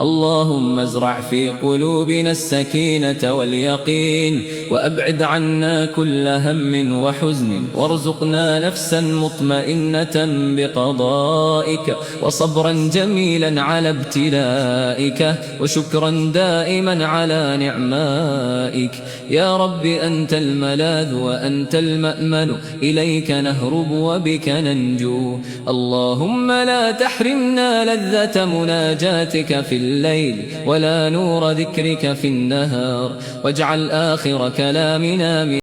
اللهم ازرع في قلوبنا السكينة واليقين، وأبعد عنا كل هم وحزن، وارزقنا نفسا مطمئنة بقضائك، وصبرا جميلا على ابتلائك، وشكرا دائما على نعمائك. يا رب أنت الملاذ وأنت المأمن، إليك نهرب وبك ننجو. اللهم لا تحرمنا لذة مناجاتك في الليل، ولا نور ذكرك في النهار، واجعل آخر كلامنا من